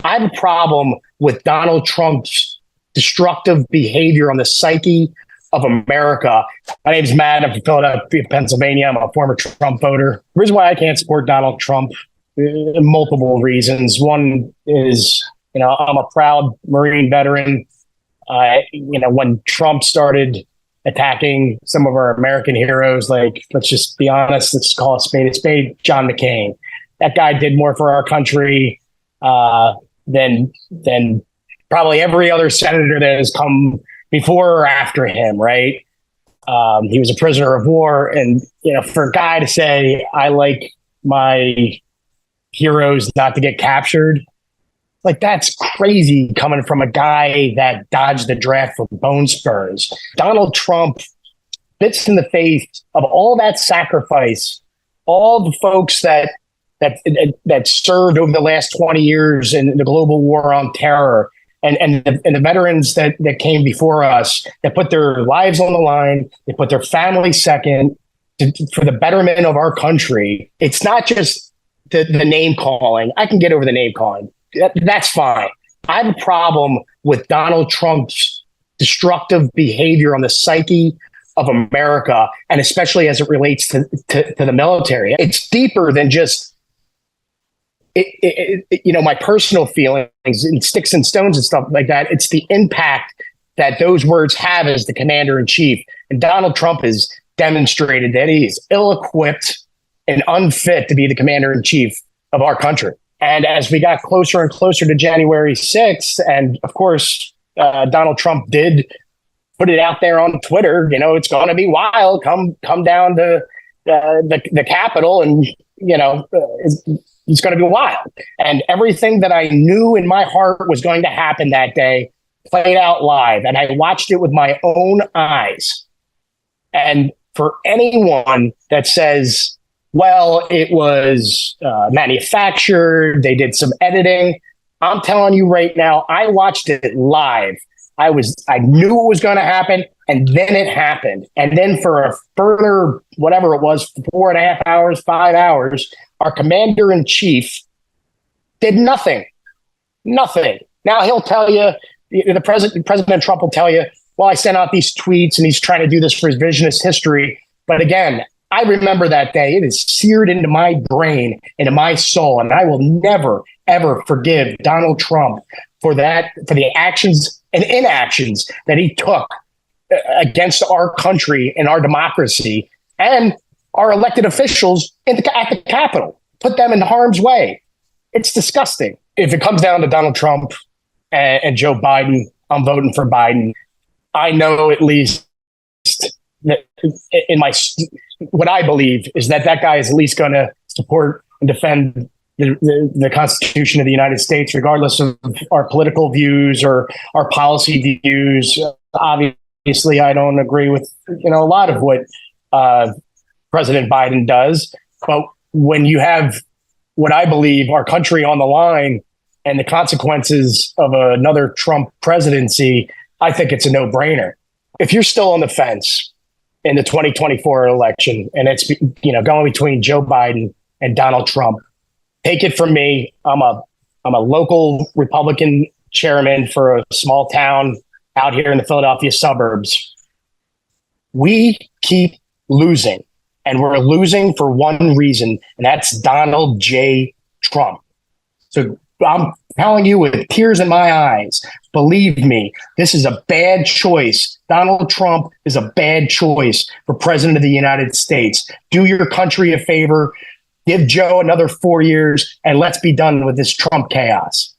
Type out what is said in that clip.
I have a problem with Donald Trump's destructive behavior on the psyche of America. My name's Matt. I'm from Philadelphia, Pennsylvania. I'm a former Trump voter. The reason why I can't support Donald Trump, multiple reasons. One is, I'm a proud Marine veteran. When Trump started attacking some of our American heroes, like, let's just be honest, let's call a spade, John McCain. That guy did more for our country than probably every other senator that has come before or after him, right? He was a prisoner of war. And, for a guy to say, I like my heroes not to get captured, like, that's crazy coming from a guy that dodged the draft for bone spurs. Donald Trump spits in the face of all that sacrifice, all the folks that served over the last 20 years in the global war on terror, and the veterans that came before us, that put their lives on the line, they put their family second for the betterment of our country. It's not just the name calling. I can get over the name calling. That's fine. I have a problem with Donald Trump's destructive behavior on the psyche of America, and especially as it relates to the military. It's deeper than just my personal feelings and sticks and stones and stuff like that. It's the impact that those words have as the commander in chief. And Donald Trump has demonstrated that he is ill-equipped and unfit to be the commander in chief of our country. And as we got closer and closer to January 6th, and of course, Donald Trump did put it out there on Twitter, it's going to be wild. Come down to the Capitol, and it's going to be wild. And everything that I knew in my heart was going to happen that day played out live, and I watched it with my own eyes. And for anyone that says, well, it was manufactured, they did some editing, I'm telling you right now, I watched it live. I knew it was going to happen, and then it happened. And then for a further, whatever it was, 4.5 hours, 5 hours, our commander in chief did nothing. Nothing. Now he'll tell you, President Trump will tell you, well, I sent out these tweets and he's trying to do this for his revisionist history. But again, I remember that day. It is seared into my brain, into my soul, and I will never, ever forgive Donald Trump for that, for the actions and inactions that he took against our country and our democracy and our elected officials at the Capitol. Put them in harm's way. It's disgusting. If it comes down to Donald Trump and Joe Biden, I'm voting for Biden. I know at least that in what I believe is that guy is at least going to support and defend the Constitution of the United States, regardless of our political views or our policy views. Obviously, I don't agree with a lot of what President Biden does, but when you have what I believe our country on the line and the consequences of another Trump presidency, I think it's a no-brainer. If you're still on the fence in the 2024 election, and it's going between Joe Biden and Donald Trump, take it from me. I'm a local Republican chairman for a small town out here in the Philadelphia suburbs. We keep losing, and we're losing for one reason, and that's Donald J. Trump. So I'm telling you with tears in my eyes, believe me, this is a bad choice. Donald Trump is a bad choice for president of the United States. Do your country a favor, give Joe another 4 years, and let's be done with this Trump chaos.